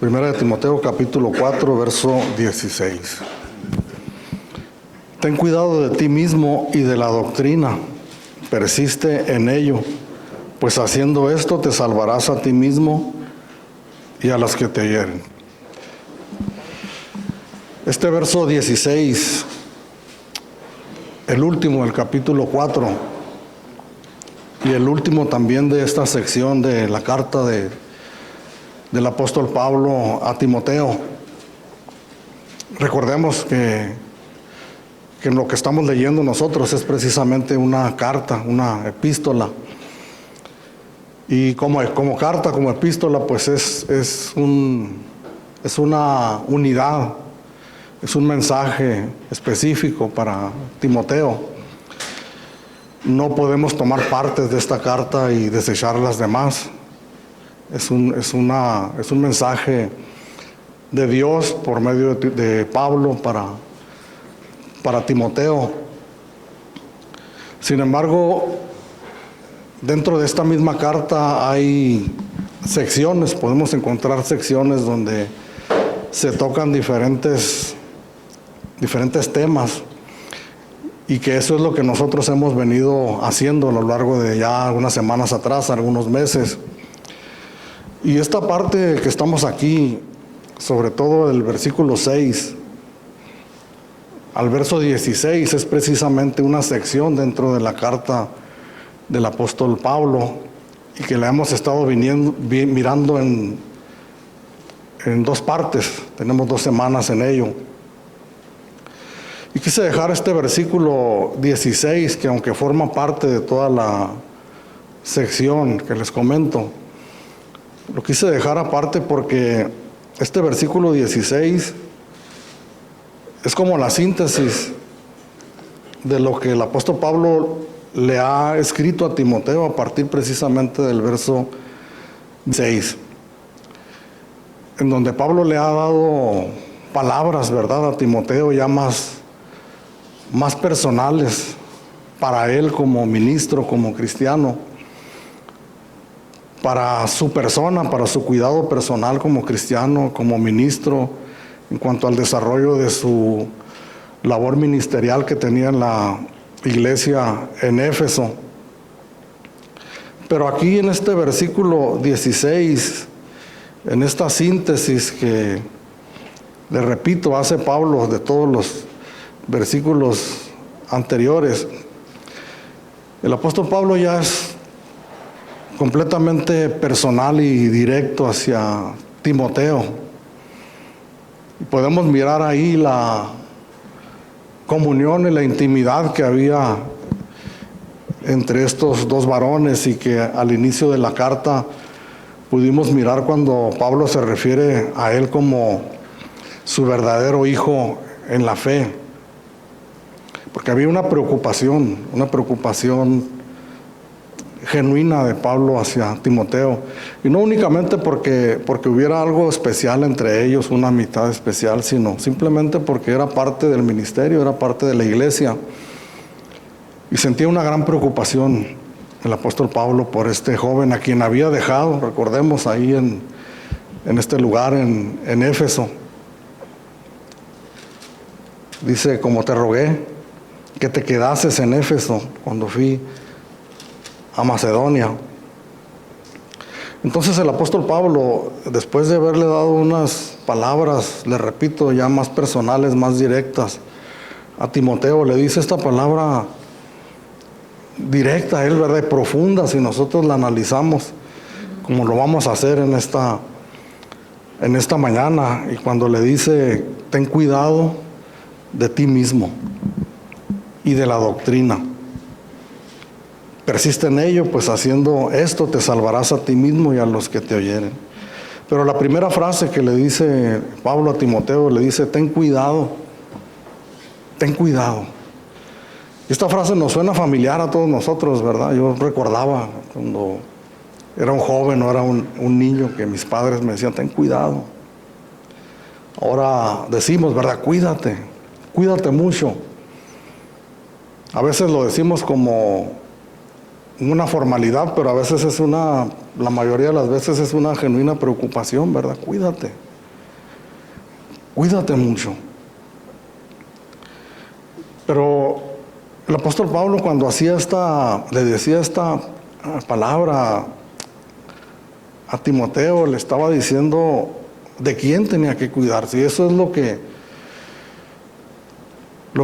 Primera de Timoteo, capítulo 4, verso 16. Ten cuidado de ti mismo y de la doctrina, persiste en ello, pues haciendo esto te salvarás a ti mismo y a los que te hieren. Este verso 16, el último del capítulo 4, y el último también de esta sección de la carta del apóstol Pablo a Timoteo. Recordemos que en lo que estamos leyendo nosotros es precisamente una carta, una epístola. Y como carta, como epístola, pues es una unidad, es un mensaje específico para Timoteo. No podemos tomar partes de esta carta y desechar las demás. Es un mensaje de Dios por medio de Pablo para Timoteo. Sin embargo, dentro de esta misma carta hay secciones, podemos encontrar secciones donde se tocan diferentes temas, y que eso es lo que nosotros hemos venido haciendo a lo largo de ya algunas semanas atrás, algunos meses. Y esta parte que estamos aquí, sobre todo el versículo 6 al verso 16, es precisamente una sección dentro de la carta del apóstol Pablo, y que la hemos estado mirando en dos partes. Tenemos 2 semanas en ello. Y quise dejar este versículo 16, que aunque forma parte de toda la sección que les comento, lo quise dejar aparte porque este versículo 16 es como la síntesis de lo que el apóstol Pablo le ha escrito a Timoteo a partir precisamente del verso 6, en donde Pablo le ha dado palabras, ¿verdad?, a Timoteo ya más personales para él como ministro, como cristiano, para su persona, para su cuidado personal como cristiano, como ministro, en cuanto al desarrollo de su labor ministerial que tenía en la iglesia en Éfeso. Pero aquí en este versículo 16, en esta síntesis que, le repito, hace Pablo de todos los versículos anteriores, el apóstol Pablo ya es completamente personal y directo hacia Timoteo. Y podemos mirar ahí la comunión y la intimidad que había entre estos dos varones, y que al inicio de la carta pudimos mirar cuando Pablo se refiere a él como su verdadero hijo en la fe. Porque había una preocupación genuina de Pablo hacia Timoteo, y no únicamente porque hubiera algo especial entre ellos, una amistad especial, sino simplemente porque era parte del ministerio, era parte de la iglesia, y sentía una gran preocupación el apóstol Pablo por este joven a quien había dejado, recordemos, ahí en este lugar en Éfeso. Dice: como te rogué que te quedases en Éfeso cuando fui a Macedonia. Entonces el apóstol Pablo, después de haberle dado unas palabras, le repito, ya más personales, más directas a Timoteo, le dice esta palabra directa a él, ¿verdad?, y profunda, si nosotros la analizamos, como lo vamos a hacer en esta mañana. Y cuando le dice: ten cuidado de ti mismo y de la doctrina, persiste en ello, pues haciendo esto te salvarás a ti mismo y a los que te oyeren. Pero la primera frase que le dice Pablo a Timoteo, le dice: ten cuidado, ten cuidado. Esta frase nos suena familiar a todos nosotros, ¿verdad? Yo recordaba cuando era un joven o era un niño que mis padres me decían: ten cuidado. Ahora decimos, ¿verdad?, cuídate mucho. A veces lo decimos como una formalidad, pero a veces la mayoría de las veces es una genuina preocupación, ¿verdad? Cuídate. Cuídate mucho. Pero el apóstol Pablo, cuando le decía esta palabra a Timoteo, le estaba diciendo de quién tenía que cuidarse. Y eso es lo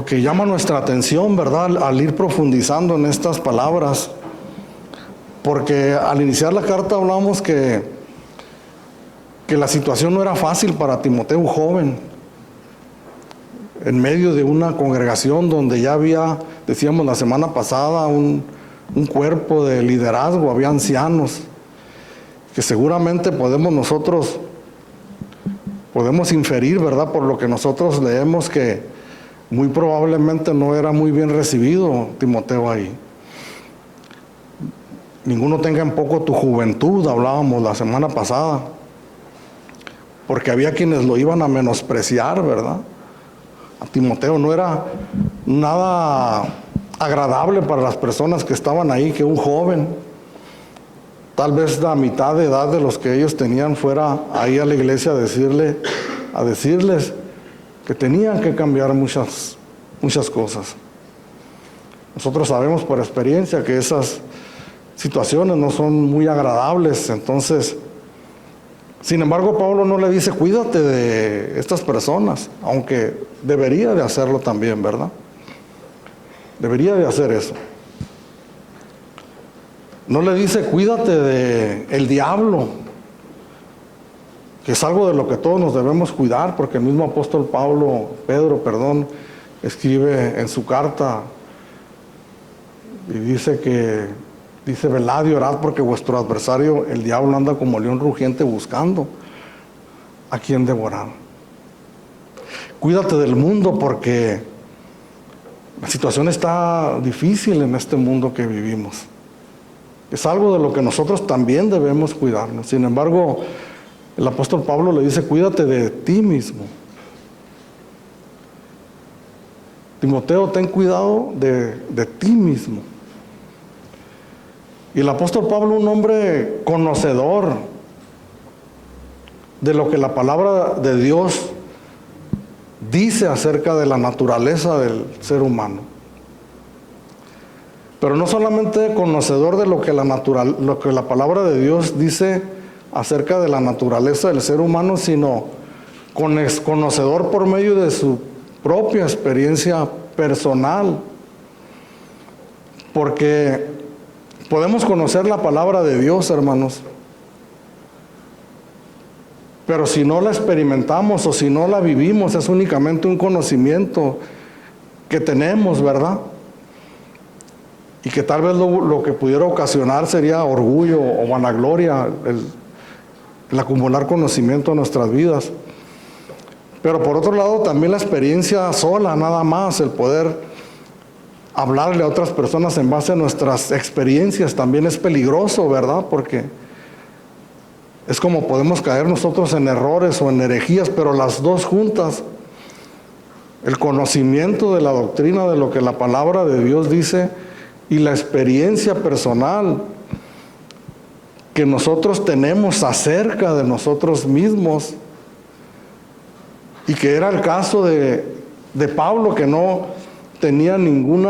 que llama nuestra atención, ¿verdad? Al ir profundizando en estas palabras. Porque al iniciar la carta hablamos que la situación no era fácil para Timoteo, un joven, en medio de una congregación donde ya había, decíamos la semana pasada, un cuerpo de liderazgo, había ancianos, que seguramente podemos inferir, ¿verdad? Por lo que nosotros leemos, que muy probablemente no era muy bien recibido Timoteo ahí. Ninguno tenga en poco tu juventud, hablábamos la semana pasada, porque había quienes lo iban a menospreciar, ¿verdad? A Timoteo no era nada agradable para las personas que estaban ahí, que un joven, tal vez la mitad de edad de los que ellos tenían, fuera ahí a la iglesia a decirles que tenían que cambiar muchas cosas. Nosotros sabemos por experiencia que esas situaciones no son muy agradables. Entonces, sin embargo, Pablo no le dice cuídate de estas personas, aunque debería de hacerlo también, ¿verdad? Debería de hacer eso. No le dice cuídate de el diablo, que es algo de lo que todos nos debemos cuidar, porque el mismo apóstol Pedro, escribe en su carta y dice velad y orad, porque vuestro adversario, el diablo, anda como león rugiente buscando a quien devorar. Cuídate del mundo, porque la situación está difícil en este mundo que vivimos. Es algo de lo que nosotros también debemos cuidarnos. Sin embargo, el apóstol Pablo le dice, cuídate de ti mismo. Timoteo, ten cuidado de ti mismo. Y el apóstol Pablo, un hombre conocedor de lo que la palabra de Dios dice acerca de la naturaleza del ser humano. Pero no solamente conocedor de lo que la palabra de Dios dice acerca de la naturaleza del ser humano, sino conocedor por medio de su propia experiencia personal. Porque podemos conocer la palabra de Dios, hermanos, pero si no la experimentamos o si no la vivimos, es únicamente un conocimiento que tenemos, ¿verdad? Y que tal vez lo que pudiera ocasionar sería orgullo o vanagloria, el acumular conocimiento en nuestras vidas. Pero por otro lado, también la experiencia sola, nada más, el poder hablarle a otras personas en base a nuestras experiencias, también es peligroso, ¿verdad? Porque es como podemos caer nosotros en errores o en herejías, pero las dos juntas, el conocimiento de la doctrina, de lo que la palabra de Dios dice, y la experiencia personal que nosotros tenemos acerca de nosotros mismos, y que era el caso de Pablo, que no tenía ningún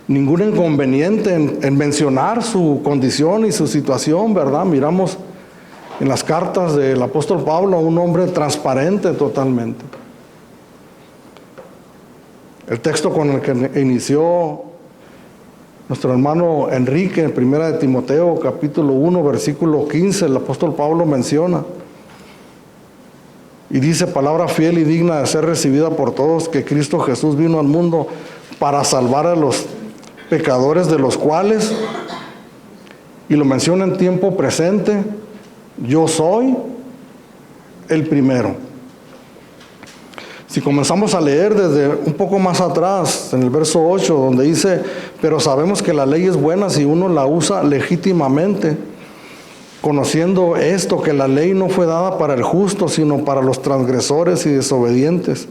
inconveniente en mencionar su condición y su situación, ¿verdad? Miramos en las cartas del apóstol Pablo a un hombre transparente totalmente. El texto con el que inició nuestro hermano Enrique, en 1 de Timoteo, capítulo 1, versículo 15, el apóstol Pablo menciona y dice: palabra fiel y digna de ser recibida por todos, que Cristo Jesús vino al mundo para salvar a los pecadores, de los cuales, y lo menciona en tiempo presente, yo soy el primero. Si comenzamos a leer desde un poco más atrás, en el verso 8, donde dice: pero sabemos que la ley es buena si uno la usa legítimamente, conociendo esto, que la ley no fue dada para el justo, sino para los transgresores y desobedientes,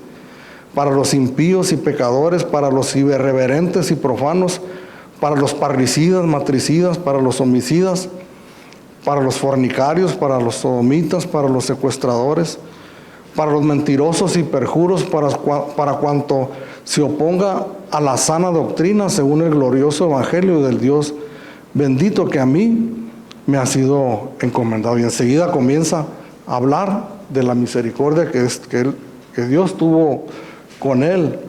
para los impíos y pecadores, para los irreverentes y profanos, para los parricidas, matricidas, para los homicidas, para los fornicarios, para los sodomitas, para los secuestradores, para los mentirosos y perjuros, para cuanto se oponga a la sana doctrina según el glorioso evangelio del Dios bendito que a mí me ha sido encomendado. Y enseguida comienza a hablar de la misericordia que Dios tuvo con él.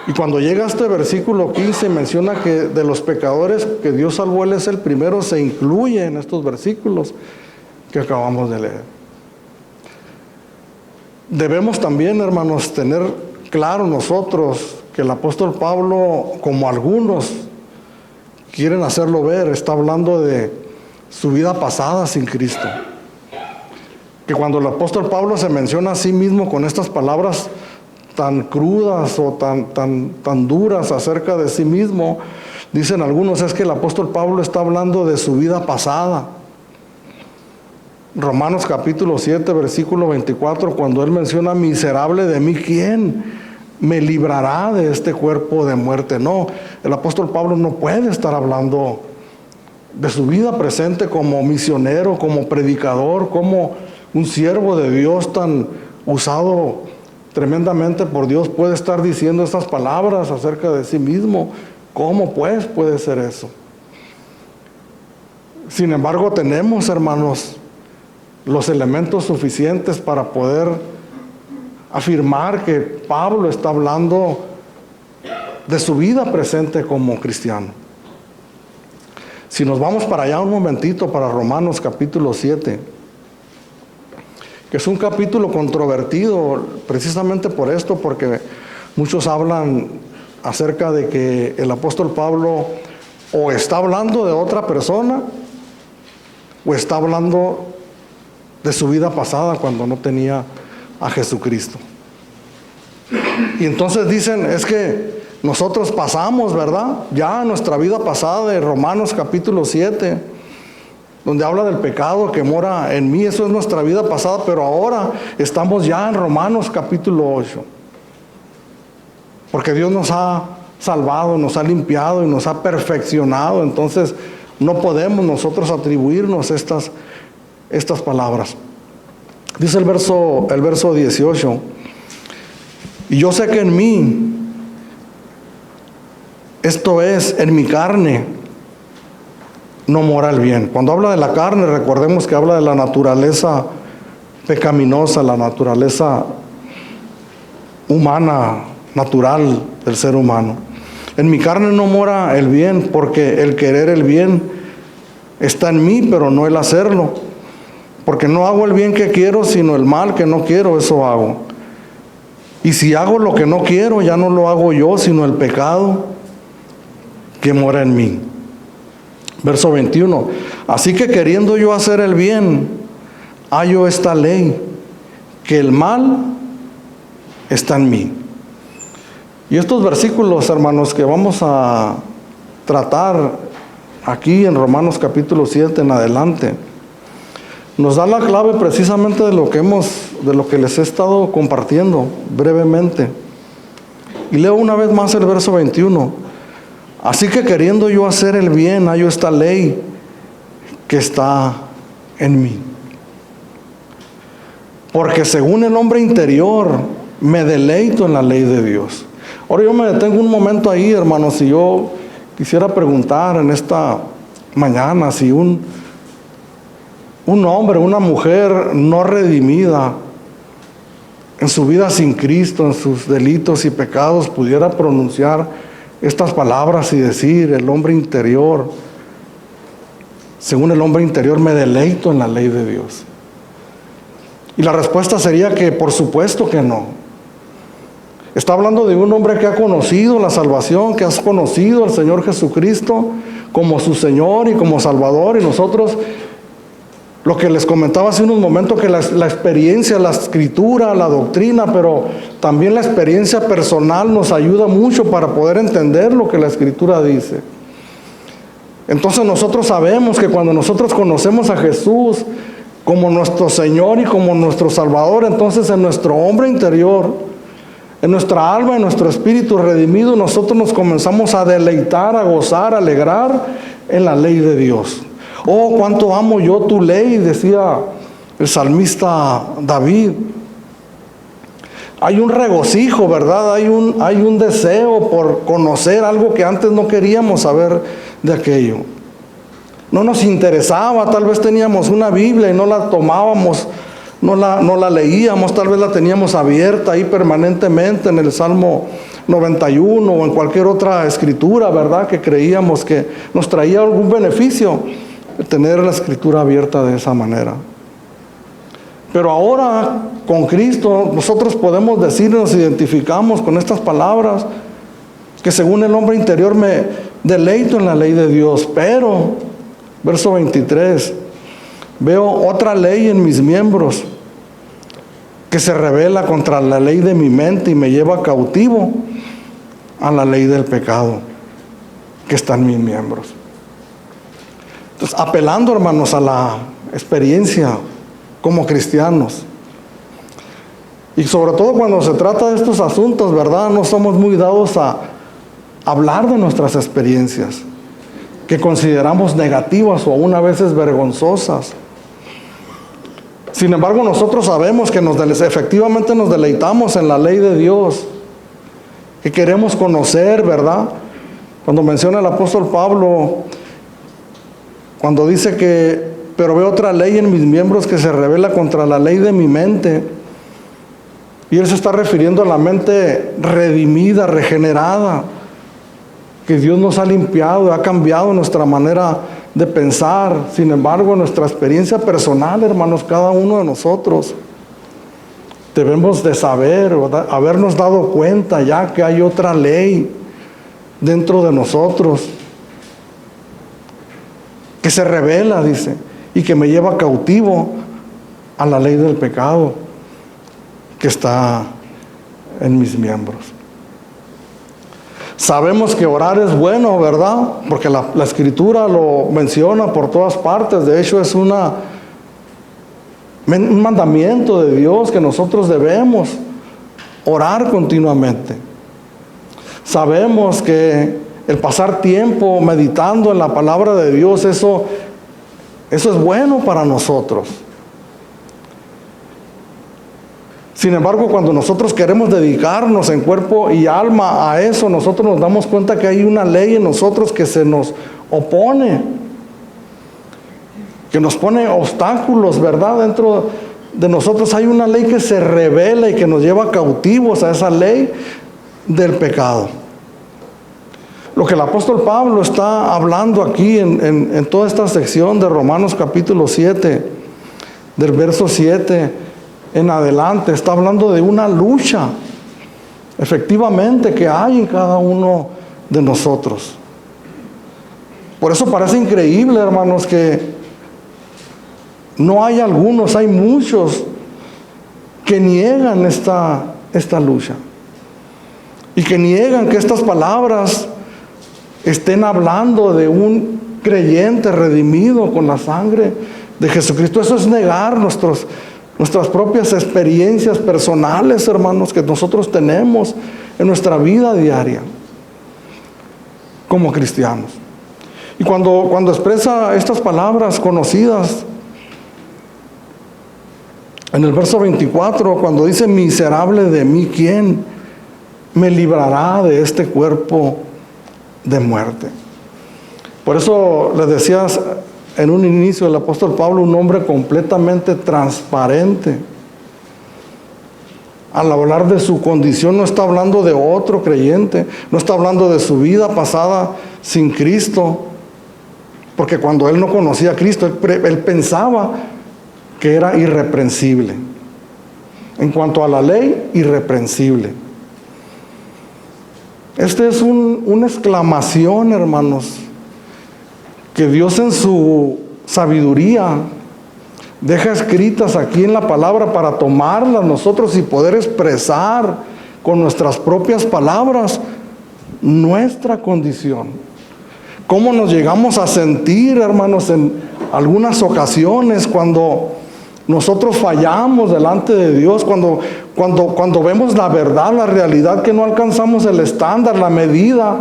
Y cuando llega a este versículo 15 menciona que de los pecadores que Dios salvó, él es el primero, se incluye en estos versículos que acabamos de leer. Debemos también, hermanos, tener claro nosotros que el apóstol Pablo, como algunos quieren hacerlo ver, está hablando de su vida pasada sin Cristo. Que cuando el apóstol Pablo se menciona a sí mismo con estas palabras tan crudas o tan duras acerca de sí mismo, dicen algunos, es que el apóstol Pablo está hablando de su vida pasada. Romanos capítulo 7, versículo 24, cuando él menciona, miserable de mí, ¿quién me librará de este cuerpo de muerte? No, el apóstol Pablo no puede estar hablando de su vida presente como misionero, como predicador, como un siervo de Dios tan usado tremendamente por Dios, puede estar diciendo estas palabras acerca de sí mismo. ¿Cómo pues puede ser eso? Sin embargo, tenemos, hermanos, los elementos suficientes para poder afirmar que Pablo está hablando de su vida presente como cristiano. Si nos vamos para allá un momentito, para Romanos capítulo 7, que es un capítulo controvertido precisamente por esto, porque muchos hablan acerca de que el apóstol Pablo o está hablando de otra persona o está hablando de su vida pasada cuando no tenía a Jesucristo. Y entonces dicen, es que nosotros pasamos, ¿verdad? Ya nuestra vida pasada de Romanos capítulo 7, donde habla del pecado que mora en mí, eso es nuestra vida pasada, pero ahora estamos ya en Romanos capítulo 8. Porque Dios nos ha salvado, nos ha limpiado y nos ha perfeccionado, entonces no podemos nosotros atribuirnos estas palabras. Dice el verso 18, y yo sé que en mí, esto es, en mi carne, no mora el bien. Cuando habla de la carne, recordemos que habla de la naturaleza pecaminosa, la naturaleza humana, natural del ser humano. En mi carne no mora el bien, porque el querer el bien está en mí, pero no el hacerlo. Porque no hago el bien que quiero, sino el mal que no quiero, eso hago. Y si hago lo que no quiero, ya no lo hago yo, sino el pecado que mora en mí. Verso 21. Así que queriendo yo hacer el bien, hallo esta ley, que el mal está en mí. Y estos versículos, hermanos, que vamos a tratar aquí en Romanos capítulo 7 en adelante, nos da la clave precisamente de lo que les he estado compartiendo brevemente. Y leo una vez más el verso 21. Así que queriendo yo hacer el bien, hallo esta ley que está en mí. Porque según el hombre interior, me deleito en la ley de Dios. Ahora yo me detengo un momento ahí, hermanos, si yo quisiera preguntar en esta mañana si un hombre, una mujer no redimida en su vida sin Cristo, en sus delitos y pecados, pudiera pronunciar estas palabras y decir, el hombre interior, según el hombre interior me deleito en la ley de Dios. Y la respuesta sería que por supuesto que no. Está hablando de un hombre que ha conocido la salvación, que ha conocido al Señor Jesucristo como su Señor y como Salvador, y nosotros, lo que les comentaba hace unos momentos, que la experiencia, la escritura, la doctrina, pero también la experiencia personal nos ayuda mucho para poder entender lo que la escritura dice. Entonces nosotros sabemos que cuando nosotros conocemos a Jesús como nuestro Señor y como nuestro Salvador, entonces en nuestro hombre interior, en nuestra alma, en nuestro espíritu redimido, nosotros nos comenzamos a deleitar, a gozar, a alegrar en la ley de Dios. Oh, cuánto amo yo tu ley, decía el salmista David. Hay un regocijo, ¿verdad? Hay un deseo por conocer algo que antes no queríamos saber de aquello. No nos interesaba, tal vez teníamos una Biblia y no la tomábamos, no la leíamos, tal vez la teníamos abierta ahí permanentemente en el Salmo 91 o en cualquier otra escritura, ¿verdad? Que creíamos que nos traía algún beneficio tener la escritura abierta de esa manera. Pero ahora con Cristo nosotros podemos decir, nos identificamos con estas palabras, que según el hombre interior me deleito en la ley de Dios, pero, verso 23, veo otra ley en mis miembros que se rebela contra la ley de mi mente y me lleva cautivo a la ley del pecado que está en mis miembros. Entonces, apelando, hermanos, a la experiencia como cristianos, y sobre todo cuando se trata de estos asuntos, ¿verdad? No somos muy dados a hablar de nuestras experiencias, que consideramos negativas o aún a veces vergonzosas. Sin embargo, nosotros sabemos que efectivamente nos deleitamos en la ley de Dios, que queremos conocer, ¿verdad? Cuando menciona el apóstol Pablo, cuando dice que pero veo otra ley en mis miembros que se rebela contra la ley de mi mente. Y él se está refiriendo a la mente redimida, regenerada, que Dios nos ha limpiado, ha cambiado nuestra manera de pensar. Sin embargo, nuestra experiencia personal, hermanos, cada uno de nosotros debemos de saber, ¿verdad? Habernos dado cuenta ya que hay otra ley dentro de nosotros que se revela, dice, y que me lleva cautivo a la ley del pecado que está en mis miembros. Sabemos que orar es bueno, ¿verdad? Porque la Escritura lo menciona por todas partes. De hecho, es un mandamiento de Dios que nosotros debemos orar continuamente. Sabemos que el pasar tiempo meditando en la palabra de Dios, eso es bueno para nosotros. Sin embargo, cuando nosotros queremos dedicarnos en cuerpo y alma a eso, nosotros nos damos cuenta que hay una ley en nosotros que se nos opone, que nos pone obstáculos, ¿verdad? Dentro de nosotros hay una ley que se revela y que nos lleva cautivos a esa ley del pecado. Lo que el apóstol Pablo está hablando aquí en toda esta sección de Romanos capítulo 7, del verso 7 en adelante, está hablando de una lucha, efectivamente, que hay en cada uno de nosotros. Por eso parece increíble, hermanos, que no hay algunos, hay muchos que niegan esta lucha y que niegan que estas palabras estén hablando de un creyente redimido con la sangre de Jesucristo. Eso es negar nuestras propias experiencias personales, hermanos, que nosotros tenemos en nuestra vida diaria como cristianos. Y cuando expresa estas palabras conocidas en el verso 24, cuando dice: miserable de mí, ¿quién me librará de este cuerpo de muerte? Por eso les decías en un inicio, el apóstol Pablo, un hombre completamente transparente. Al hablar de su condición, no está hablando de otro creyente, no está hablando de su vida pasada sin Cristo, porque cuando él no conocía a Cristo, él pensaba que era irreprensible. En cuanto a la ley, irreprensible. Esta es una exclamación, hermanos, que Dios en su sabiduría deja escritas aquí en la palabra para tomarlas nosotros y poder expresar con nuestras propias palabras nuestra condición. Cómo nos llegamos a sentir, hermanos, en algunas ocasiones cuando nosotros fallamos delante de Dios, cuando vemos la verdad, la realidad, que no alcanzamos el estándar, la medida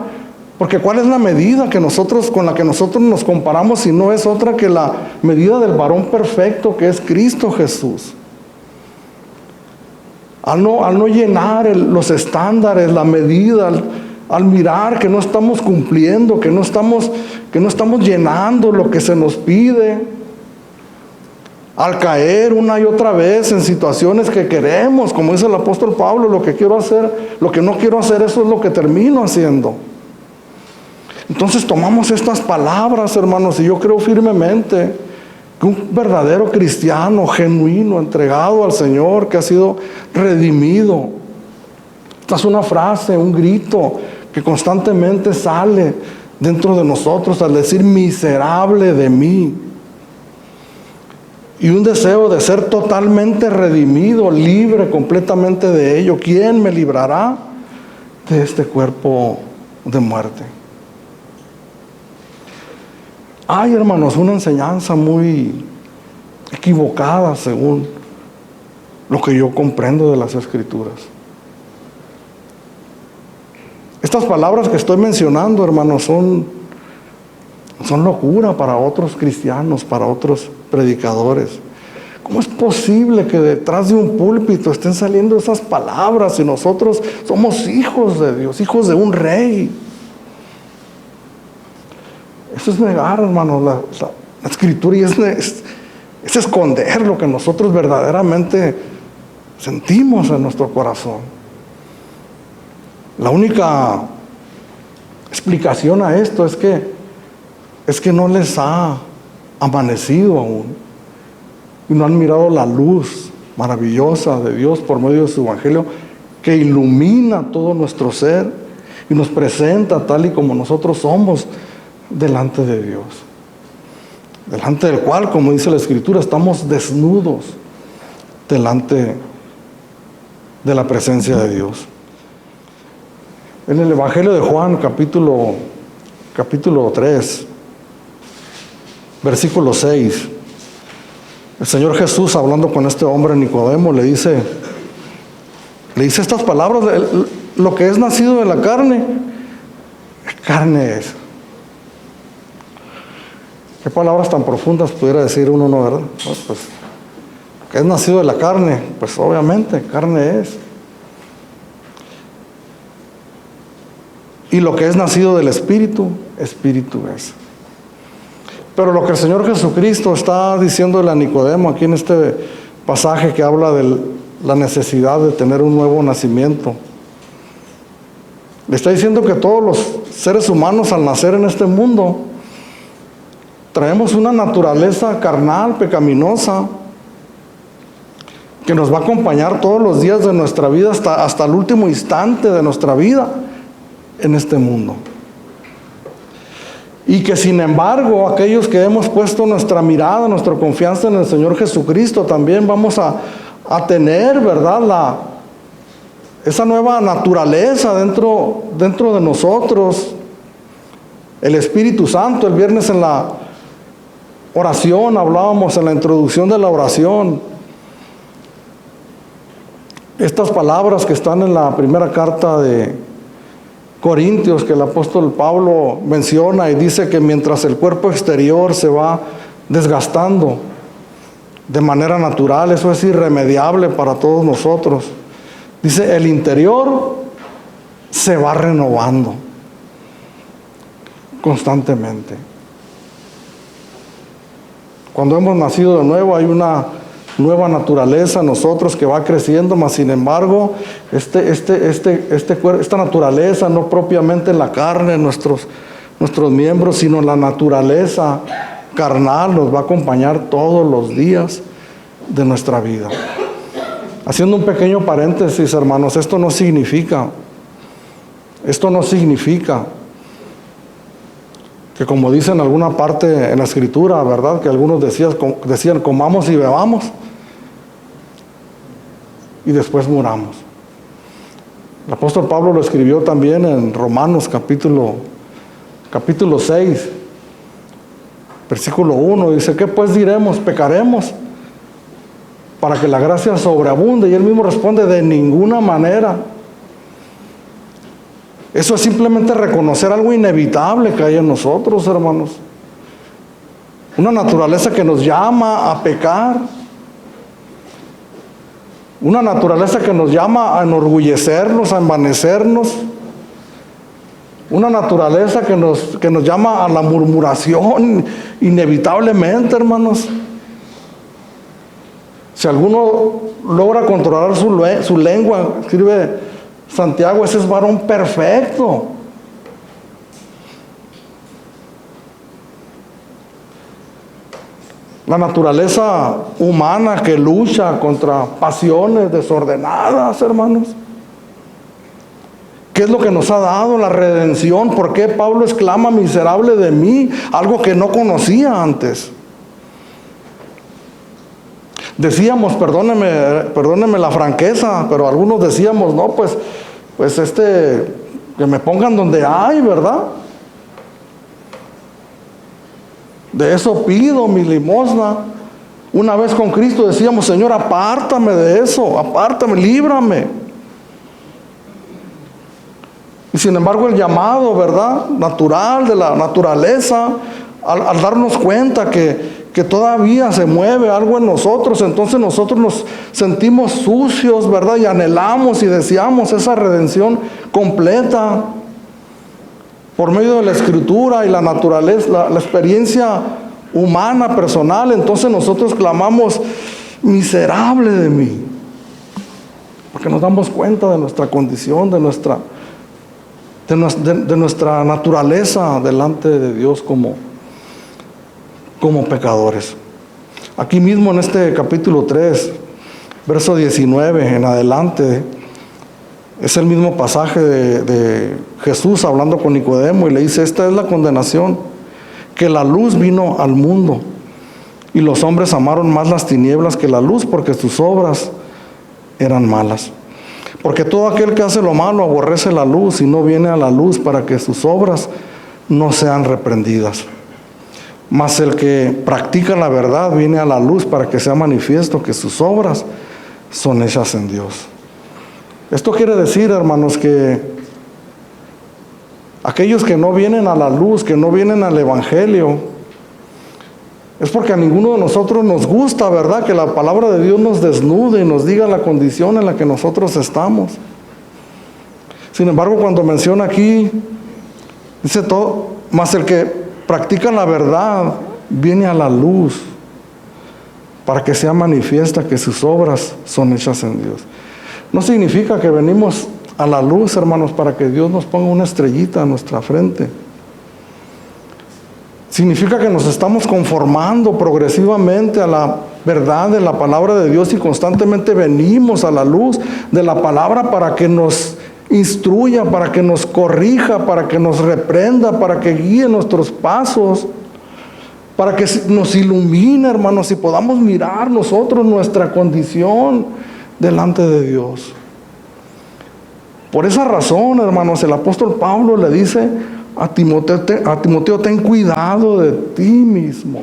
Porque ¿cuál es la medida con la que nosotros nos comparamos si no es otra que la medida del varón perfecto que es Cristo Jesús? Al no llenar los estándares, la medida, al mirar que no estamos cumpliendo, que no estamos llenando lo que se nos pide, al caer una y otra vez en situaciones que queremos, como dice el apóstol Pablo, lo que quiero hacer, lo que no quiero hacer, eso es lo que termino haciendo. Entonces tomamos estas palabras, hermanos, y yo creo firmemente que un verdadero cristiano, genuino, entregado al Señor, que ha sido redimido. Esta es una frase, un grito que constantemente sale dentro de nosotros al decir miserable de mí. Y un deseo de ser totalmente redimido, libre completamente de ello. ¿Quién me librará de este cuerpo de muerte? Hay, hermanos, una enseñanza muy equivocada según lo que yo comprendo de las Escrituras. Estas palabras que estoy mencionando, hermanos, son locura para otros cristianos, para otros predicadores. ¿Cómo es posible que detrás de un púlpito estén saliendo esas palabras si nosotros somos hijos de Dios, hijos de un rey? Eso es negar, hermanos, la Escritura, y es esconder lo que nosotros verdaderamente sentimos en nuestro corazón. La única explicación a esto es que no les ha amanecido aún y no han mirado la luz maravillosa de Dios por medio de su Evangelio, que ilumina todo nuestro ser y nos presenta tal y como nosotros somos delante de Dios, delante del cual, como dice la Escritura, estamos desnudos delante de la presencia de Dios. En el Evangelio de Juan, capítulo 3, versículo 6, el Señor Jesús, hablando con este hombre Nicodemo, le dice estas palabras: lo que es nacido de la carne es. Qué palabras tan profundas pudiera decir uno, ¿no, verdad? Pues, que es nacido de la carne, pues obviamente carne es. Y lo que es nacido del Espíritu, Espíritu es. Pero lo que el Señor Jesucristo está diciéndole a Nicodemo aquí en este pasaje que habla de la necesidad de tener un nuevo nacimiento, le está diciendo que todos los seres humanos al nacer en este mundo traemos una naturaleza carnal, pecaminosa, que nos va a acompañar todos los días de nuestra vida hasta el último instante de nuestra vida en este mundo. Y que sin embargo, aquellos que hemos puesto nuestra mirada, nuestra confianza en el Señor Jesucristo, también vamos a tener, ¿verdad?, esa nueva naturaleza dentro de nosotros. El Espíritu Santo, el viernes en la oración hablábamos, en la introducción de la oración, estas palabras que están en la primera carta de Corintios, que el apóstol Pablo menciona y dice que mientras el cuerpo exterior se va desgastando de manera natural, eso es irremediable para todos nosotros, dice, el interior se va renovando constantemente. Cuando hemos nacido de nuevo hay una nueva naturaleza en nosotros que va creciendo, mas sin embargo esta naturaleza, no propiamente en la carne, en nuestros miembros, sino en la naturaleza carnal, nos va a acompañar todos los días de nuestra vida. Haciendo un pequeño paréntesis, hermanos, esto no significa que, como dice en alguna parte en la Escritura, ¿verdad?, que algunos decían comamos y bebamos y después muramos. El apóstol Pablo lo escribió también en Romanos capítulo 6, versículo 1, dice, ¿qué pues diremos? ¿Pecaremos para que la gracia sobreabunde? Y él mismo responde, de ninguna manera. Eso es simplemente reconocer algo inevitable que hay en nosotros, hermanos. Una naturaleza que nos llama a pecar. Una naturaleza que nos llama a enorgullecernos, a envanecernos. Una naturaleza que nos llama a la murmuración, inevitablemente, hermanos. Si alguno logra controlar su lengua, escribe Santiago, ese es varón perfecto. La naturaleza humana que lucha contra pasiones desordenadas, hermanos. ¿Qué es lo que nos ha dado la redención? ¿Por qué Pablo exclama miserable de mí? Algo que no conocía antes. Decíamos, perdónenme la franqueza, pero algunos decíamos, no, pues que me pongan donde hay, ¿verdad? De eso pido mi limosna. Una vez con Cristo decíamos, Señor, apártame de eso, apártame, líbrame. Y sin embargo el llamado, ¿verdad?, natural de la naturaleza, al darnos cuenta que todavía se mueve algo en nosotros, entonces nosotros nos sentimos sucios, ¿verdad?, y anhelamos y deseamos esa redención completa por medio de la Escritura y la naturaleza, la experiencia humana, personal. Entonces nosotros clamamos, miserable de mí, porque nos damos cuenta de nuestra condición, de nuestra naturaleza delante de Dios como pecadores. Aquí mismo en este capítulo 3, verso 19 en adelante, es el mismo pasaje de Jesús hablando con Nicodemo y le dice, esta es la condenación, que la luz vino al mundo y los hombres amaron más las tinieblas que la luz porque sus obras eran malas. Porque todo aquel que hace lo malo aborrece la luz y no viene a la luz para que sus obras no sean reprendidas. Mas el que practica la verdad viene a la luz para que sea manifiesto que sus obras son hechas en Dios. Esto quiere decir, hermanos, que aquellos que no vienen a la luz, que no vienen al Evangelio, es porque a ninguno de nosotros nos gusta, ¿verdad?, que la palabra de Dios nos desnude y nos diga la condición en la que nosotros estamos. Sin embargo, cuando menciona aquí, dice todo, mas el que practica la verdad viene a la luz para que sea manifiesta que sus obras son hechas en Dios. No significa que venimos a la luz, hermanos, para que Dios nos ponga una estrellita en nuestra frente. Significa que nos estamos conformando progresivamente a la verdad de la palabra de Dios y constantemente venimos a la luz de la palabra para que nos instruya, para que nos corrija, para que nos reprenda, para que guíe nuestros pasos, para que nos ilumine, hermanos, y podamos mirar nosotros nuestra condición delante de Dios. Por esa razón, hermanos, el apóstol Pablo le dice a Timoteo, ten cuidado de ti mismo.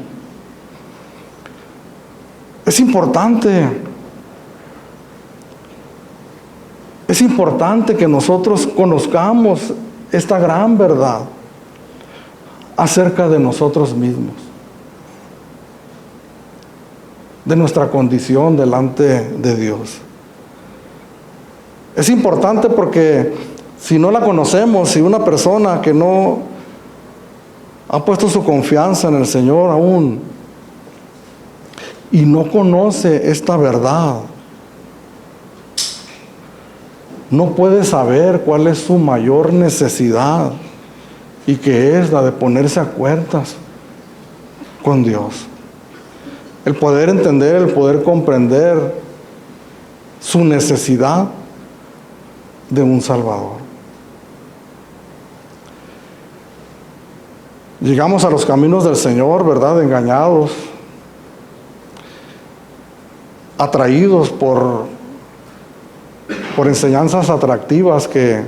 Es importante que nosotros conozcamos esta gran verdad acerca de nosotros mismos, de nuestra condición delante de Dios. Es importante porque si no la conocemos, si una persona que no ha puesto su confianza en el Señor aún y no conoce esta verdad, no puede saber cuál es su mayor necesidad, y que es la de ponerse a cuentas con Dios. El poder entender, el poder comprender su necesidad de un Salvador. Llegamos a los caminos del Señor, ¿verdad?, engañados, atraídos por enseñanzas atractivas que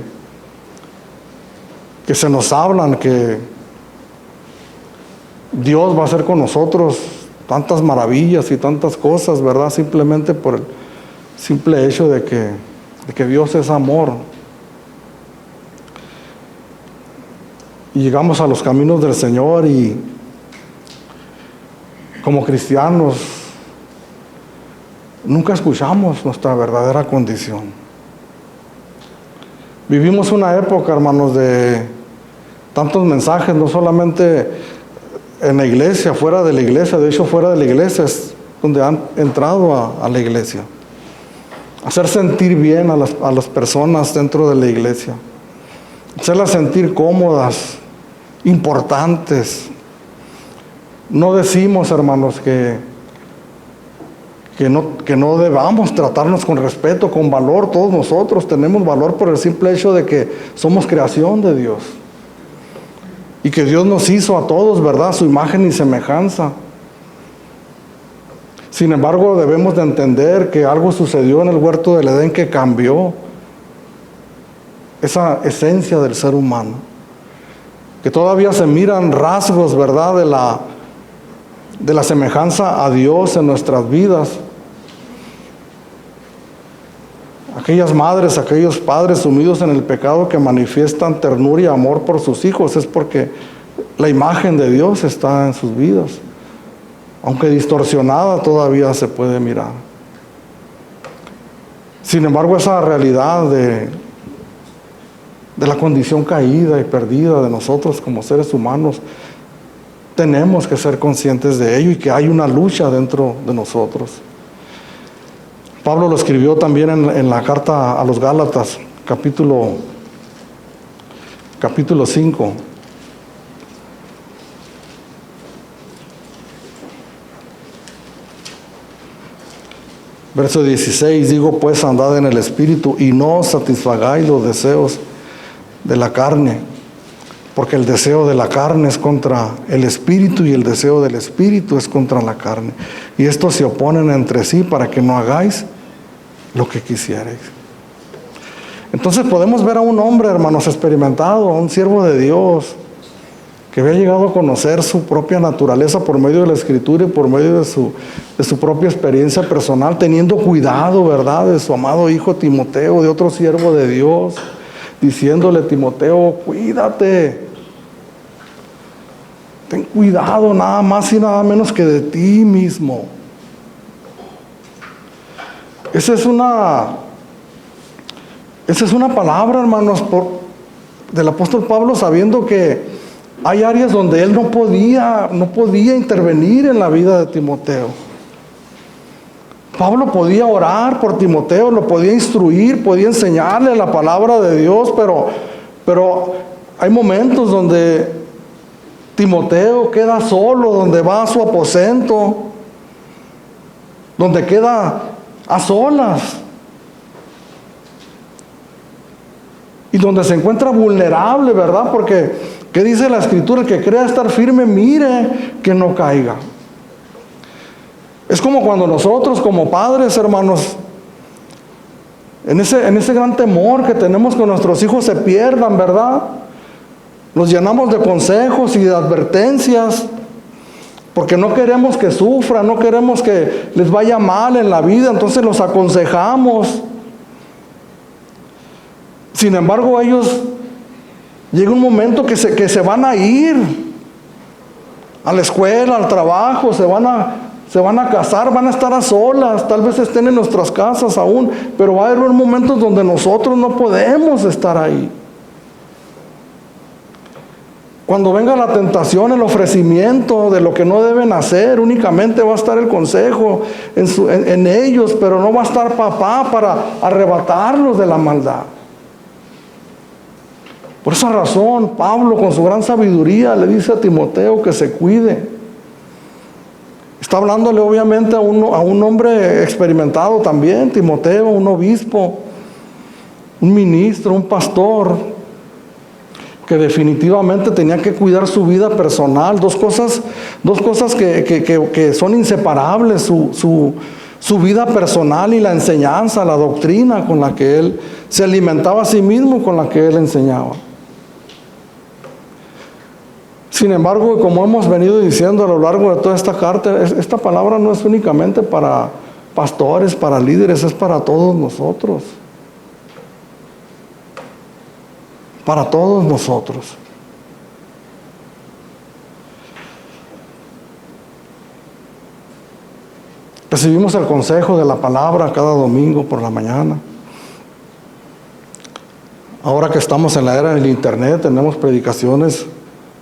se nos hablan, que Dios va a hacer con nosotros tantas maravillas y tantas cosas, ¿verdad?, simplemente por el simple hecho de que Dios es amor. y llegamos a los caminos del Señor y como cristianos nunca escuchamos nuestra verdadera condición. Vivimos una época, hermanos, de tantos mensajes, no solamente en la iglesia, fuera de la iglesia. De hecho, fuera de la iglesia es donde han entrado a la iglesia. Hacer sentir bien a las personas dentro de la iglesia. Hacerlas sentir cómodas, importantes. No decimos, hermanos, que no debamos tratarnos con respeto, con valor. Todos nosotros tenemos valor por el simple hecho de que somos creación de Dios. Y que Dios nos hizo a todos, ¿verdad?, su imagen y semejanza. Sin embargo, debemos de entender que algo sucedió en el huerto del Edén que cambió esa esencia del ser humano. Que todavía se miran rasgos, ¿verdad?, de la semejanza a Dios en nuestras vidas. Aquellas madres, aquellos padres sumidos en el pecado que manifiestan ternura y amor por sus hijos, es porque la imagen de Dios está en sus vidas. Aunque distorsionada, todavía se puede mirar. Sin embargo, esa realidad de la condición caída y perdida de nosotros como seres humanos, tenemos que ser conscientes de ello y que hay una lucha dentro de nosotros. Pablo lo escribió también en la carta a los Gálatas, capítulo 5. Verso 16, digo pues, andad en el Espíritu y no satisfagáis los deseos de la carne, porque el deseo de la carne es contra el Espíritu y el deseo del Espíritu es contra la carne. Y estos se oponen entre sí para que no hagáis lo que quisierais. Entonces podemos ver a un hombre, hermanos, experimentado, a un siervo de Dios, que había llegado a conocer su propia naturaleza por medio de la Escritura y por medio de su propia experiencia personal, teniendo cuidado, ¿verdad?, de su amado hijo Timoteo, de otro siervo de Dios, diciéndole: Timoteo, cuídate, ten cuidado nada más y nada menos que de ti mismo. Esa es una palabra, hermanos, del apóstol Pablo, sabiendo que hay áreas donde él no podía intervenir en la vida de Timoteo. Pablo podía orar por Timoteo, lo podía instruir, podía enseñarle la palabra de Dios, pero hay momentos donde Timoteo queda solo, donde va a su aposento, donde queda a solas y donde se encuentra vulnerable, ¿verdad? Porque ¿qué dice la Escritura? El que crea estar firme, mire que no caiga. Es como cuando nosotros como padres, hermanos, en ese gran temor que tenemos que nuestros hijos se pierdan, ¿verdad? Los llenamos de consejos y de advertencias, porque no queremos que sufran, no queremos que les vaya mal en la vida, entonces los aconsejamos. Sin embargo, ellos llega un momento que se van a ir a la escuela, al trabajo, se van a casar, van a estar a solas, tal vez estén en nuestras casas aún, pero va a haber momentos donde nosotros no podemos estar ahí. Cuando venga la tentación, el ofrecimiento de lo que no deben hacer, únicamente va a estar el consejo en ellos, pero no va a estar papá para arrebatarlos de la maldad. Por esa razón, Pablo, con su gran sabiduría, le dice a Timoteo que se cuide. Está hablándole obviamente a un hombre experimentado también, Timoteo, un obispo, un ministro, un pastor, que definitivamente tenía que cuidar su vida personal. Dos cosas que son inseparables: su vida personal y la enseñanza, la doctrina con la que él se alimentaba a sí mismo y con la que él enseñaba. Sin embargo, como hemos venido diciendo a lo largo de toda esta carta, esta palabra no es únicamente para pastores, para líderes, es para todos nosotros. Para todos nosotros. Recibimos el consejo de la palabra cada domingo por la mañana. Ahora que estamos en la era del internet, tenemos predicaciones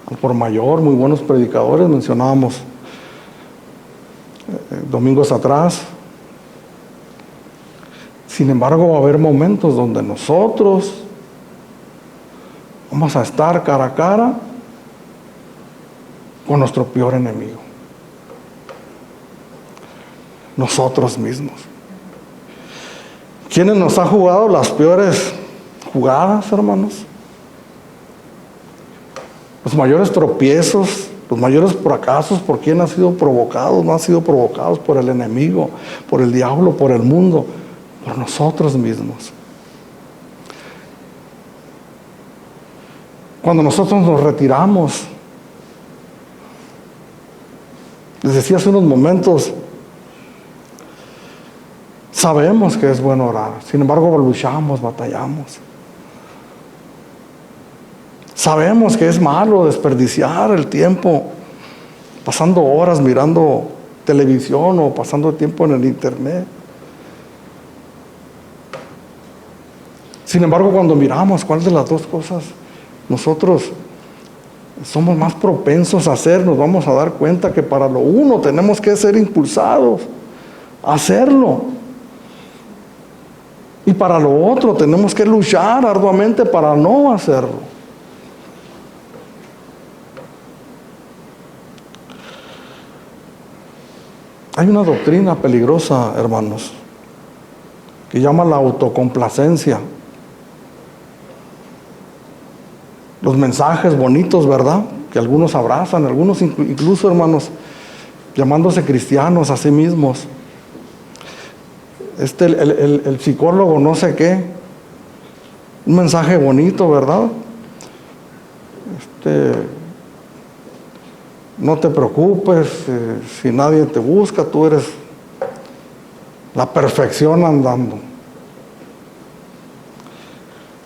al por mayor, muy buenos predicadores, mencionábamos domingos atrás. Sin embargo, va a haber momentos donde nosotros vamos a estar cara a cara con nuestro peor enemigo, nosotros mismos. ¿Quiénes nos ha jugado las peores jugadas, hermanos? Los mayores tropiezos, los mayores fracasos, ¿por quién han sido provocados? No han sido provocados por el enemigo, por el diablo, por el mundo, por nosotros mismos. Cuando nosotros nos retiramos, les decía hace unos momentos, sabemos que es bueno orar, sin embargo luchamos, batallamos. Sabemos que es malo desperdiciar el tiempo pasando horas mirando televisión o pasando tiempo en el internet. Sin embargo, cuando miramos cuál de las dos cosas nosotros somos más propensos a hacer, nos vamos a dar cuenta que para lo uno tenemos que ser impulsados a hacerlo. Y para lo otro tenemos que luchar arduamente para no hacerlo. Hay una doctrina peligrosa, hermanos, que llama la autocomplacencia. Los mensajes bonitos, ¿verdad?, que algunos abrazan, algunos incluso, hermanos, llamándose cristianos a sí mismos. El psicólogo no sé qué, un mensaje bonito, ¿verdad? No te preocupes, si nadie te busca, tú eres la perfección andando.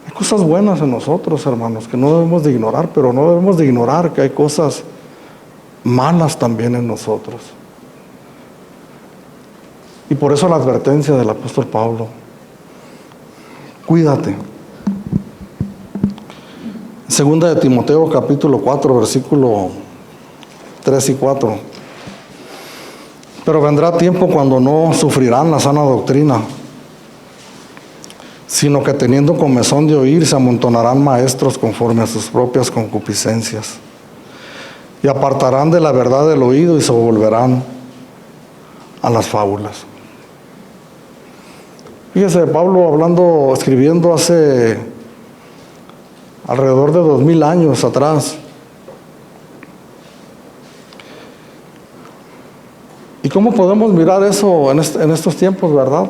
Hay cosas buenas en nosotros, hermanos, que no debemos de ignorar, pero no debemos de ignorar que hay cosas malas también en nosotros. Y por eso la advertencia del apóstol Pablo: cuídate. Segunda de Timoteo capítulo 4, versículo 3 y 4. Pero vendrá tiempo cuando no sufrirán la sana doctrina, sino que teniendo comezón de oír, se amontonarán maestros conforme a sus propias concupiscencias, y apartarán de la verdad el oído y se volverán a las fábulas. Fíjese, Pablo escribiendo hace alrededor de 2000 años atrás. ¿Y cómo podemos mirar eso en estos tiempos, verdad?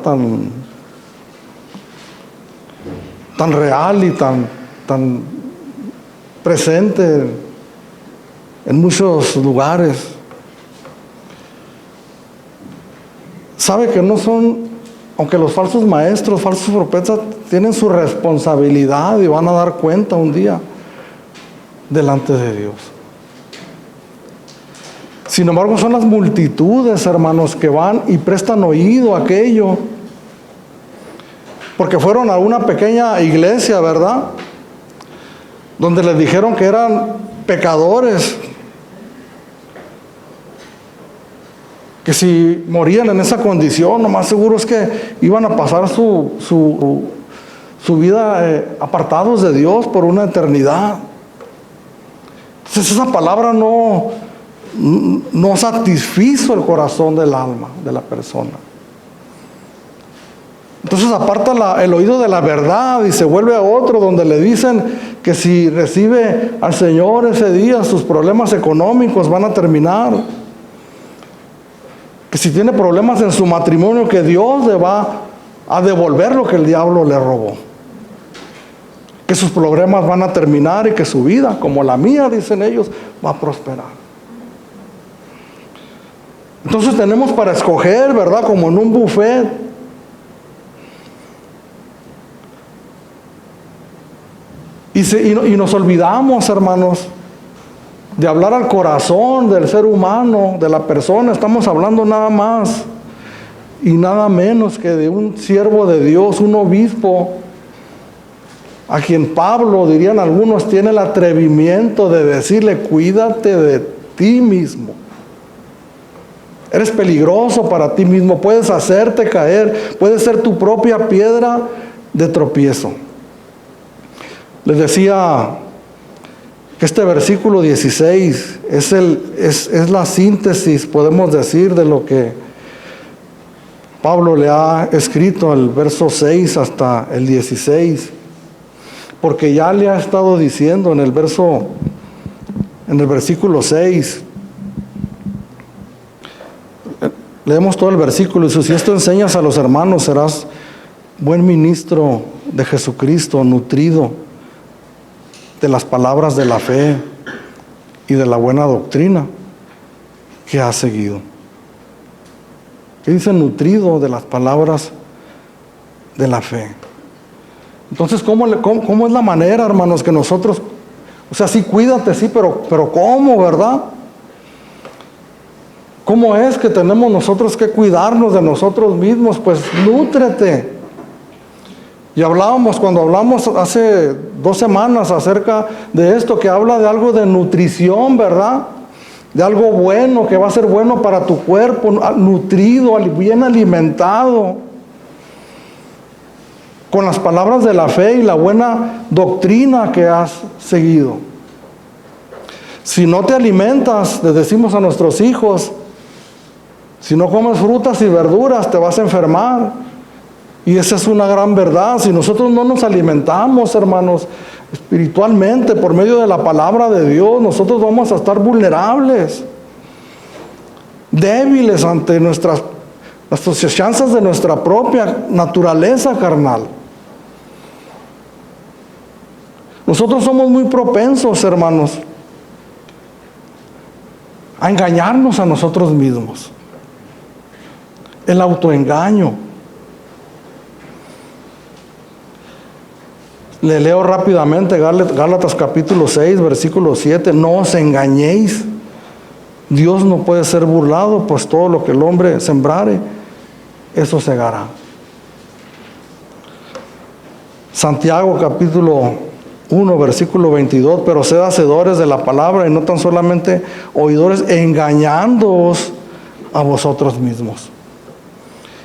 Tan real y tan presente en muchos lugares. Sabe que no son, aunque los falsos maestros, falsos profetas tienen su responsabilidad y van a dar cuenta un día delante de Dios. Sin embargo, son las multitudes, hermanos, que van y prestan oído a aquello, porque fueron a una pequeña iglesia, ¿verdad?, donde les dijeron que eran pecadores, que si morían en esa condición, lo más seguro es que iban a pasar su vida apartados de Dios por una eternidad. Entonces esa palabra no satisfizo el corazón del alma de la persona. Entonces aparta el oído de la verdad y se vuelve a otro donde le dicen que si recibe al Señor ese día, sus problemas económicos van a terminar. Que si tiene problemas en su matrimonio, que Dios le va a devolver lo que el diablo le robó. Que sus problemas van a terminar y que su vida, como la mía, dicen ellos, va a prosperar. Entonces tenemos para escoger, ¿verdad?, como en un buffet. Y nos olvidamos, hermanos, de hablar al corazón del ser humano, de la persona. Estamos hablando nada más y nada menos que de un siervo de Dios, un obispo, a quien Pablo, dirían algunos, tiene el atrevimiento de decirle: cuídate de ti mismo. Eres peligroso para ti mismo, puedes hacerte caer, puedes ser tu propia piedra de tropiezo. Les decía que este versículo 16 es la síntesis, podemos decir, de lo que Pablo le ha escrito al verso 6 hasta el 16, porque ya le ha estado diciendo en el versículo 6. Leemos todo el versículo y dice: si esto enseñas a los hermanos, serás buen ministro de Jesucristo, nutrido de las palabras de la fe y de la buena doctrina que has seguido. ¿Qué dice? Nutrido de las palabras de la fe. Entonces, ¿cómo es la manera, hermanos, que nosotros, o sea, sí, cuídate, sí, pero ¿cómo, verdad? ¿Cómo es que tenemos nosotros que cuidarnos de nosotros mismos? Pues nútrete. Y cuando hablamos hace 2 semanas acerca de esto, que habla de algo de nutrición, ¿verdad? De algo bueno, que va a ser bueno para tu cuerpo, nutrido, bien alimentado, con las palabras de la fe y la buena doctrina que has seguido. Si no te alimentas, les decimos a nuestros hijos, si no comes frutas y verduras, te vas a enfermar. Y esa es una gran verdad. Si nosotros no nos alimentamos, hermanos, espiritualmente, por medio de la palabra de Dios, nosotros vamos a estar vulnerables, débiles ante las chanzas de nuestra propia naturaleza carnal. Nosotros somos muy propensos, hermanos, a engañarnos a nosotros mismos. El autoengaño. Le leo rápidamente Gálatas capítulo 6, versículo 7. No os engañéis. Dios no puede ser burlado, pues todo lo que el hombre sembrare, eso segará. Santiago capítulo 1, versículo 22. Pero sed hacedores de la palabra y no tan solamente oidores, engañándoos a vosotros mismos.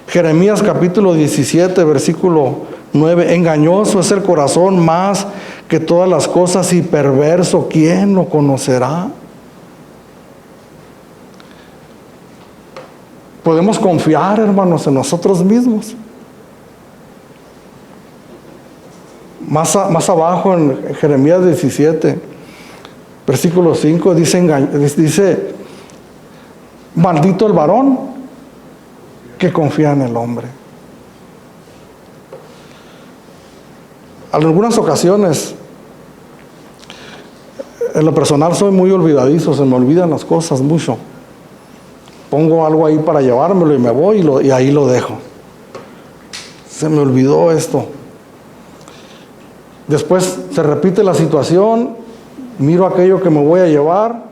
Jeremías capítulo 17, versículo 9. Engañoso es el corazón más que todas las cosas y perverso, ¿quién lo conocerá? Podemos confiar, hermanos, en nosotros mismos. Más abajo en Jeremías 17, versículo 5, dice: maldito el varón que confía en el hombre. En algunas ocasiones, en lo personal soy muy olvidadizo, se me olvidan las cosas mucho. Pongo algo ahí para llevármelo y me voy y ahí lo dejo. Se me olvidó esto. Después se repite la situación, miro aquello que me voy a llevar,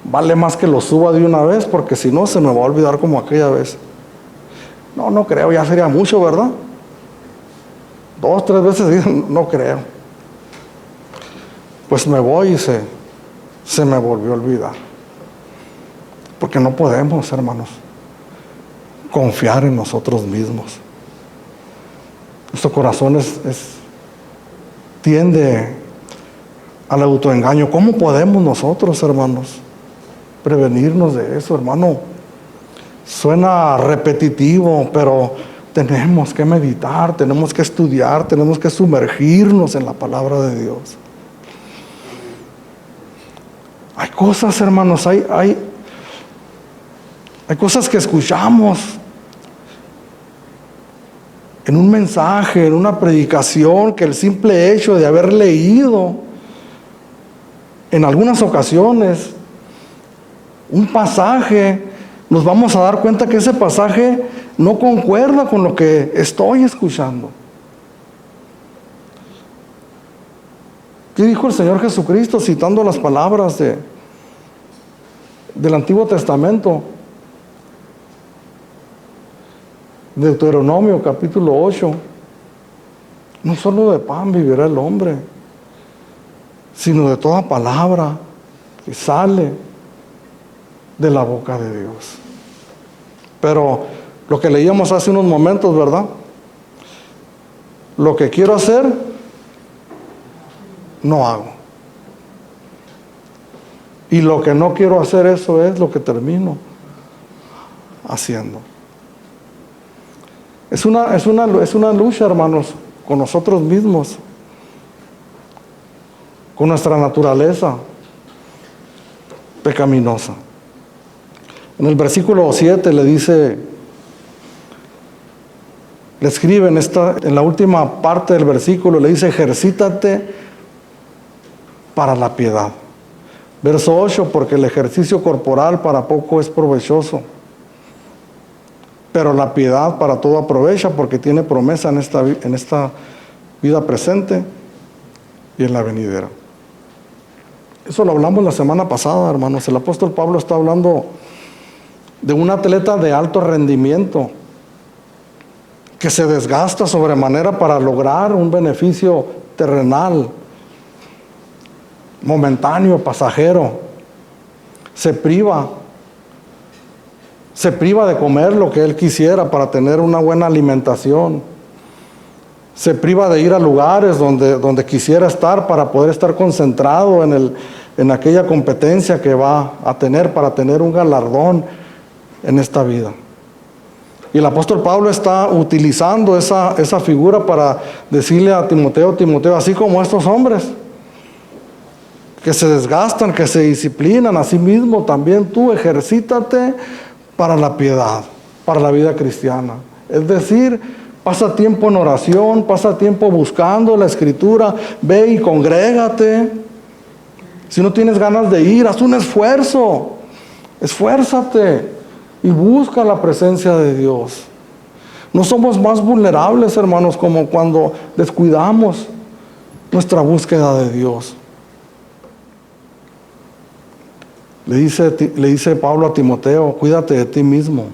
vale más que lo suba de una vez, porque si no se me va a olvidar como aquella vez. No creo, ya sería mucho, ¿verdad? 2, 3 veces, no creo. Pues me voy y se me volvió a olvidar. Porque no podemos, hermanos, confiar en nosotros mismos. Nuestro corazón tiende al autoengaño. ¿Cómo podemos nosotros, hermanos, prevenirnos de eso, hermano? Suena repetitivo, pero tenemos que meditar, tenemos que estudiar, tenemos que sumergirnos en la palabra de Dios. Hay cosas, hermanos, hay cosas que escuchamos en un mensaje, en una predicación, que el simple hecho de haber leído en algunas ocasiones un pasaje, nos vamos a dar cuenta que ese pasaje no concuerda con lo que estoy escuchando. ¿Qué dijo el Señor Jesucristo citando las palabras del Antiguo Testamento? Deuteronomio capítulo 8. No solo de pan vivirá el hombre, sino de toda palabra que sale de la boca de Dios. Pero lo que leíamos hace unos momentos, ¿verdad? Lo que quiero hacer, no hago. Y lo que no quiero hacer, eso es lo que termino haciendo. Es una lucha, hermanos, con nosotros mismos, con nuestra naturaleza pecaminosa. En el versículo 7 le dice, le escribe en la última parte del versículo, le dice, ejercítate para la piedad. Verso 8, porque el ejercicio corporal para poco es provechoso, pero la piedad para todo aprovecha, porque tiene promesa en esta vida presente y en la venidera. Eso lo hablamos la semana pasada, hermanos. El apóstol Pablo está hablando de un atleta de alto rendimiento que se desgasta sobremanera para lograr un beneficio terrenal, momentáneo, pasajero. Se priva de comer lo que él quisiera para tener una buena alimentación. Se priva de ir a lugares donde quisiera estar para poder estar concentrado en aquella competencia que va a tener para tener un galardón en esta vida. Y el apóstol Pablo está utilizando esa figura para decirle a Timoteo, así como estos hombres que se desgastan, que se disciplinan, así mismo también tú ejercítate para la piedad, para la vida cristiana. Es decir, pasa tiempo en oración, pasa tiempo buscando la Escritura, ve y congrégate. Si no tienes ganas de ir, haz un esfuerzo, esfuérzate y busca la presencia de Dios. No somos más vulnerables, hermanos, como cuando descuidamos nuestra búsqueda de Dios. Le dice Pablo a Timoteo, cuídate de ti mismo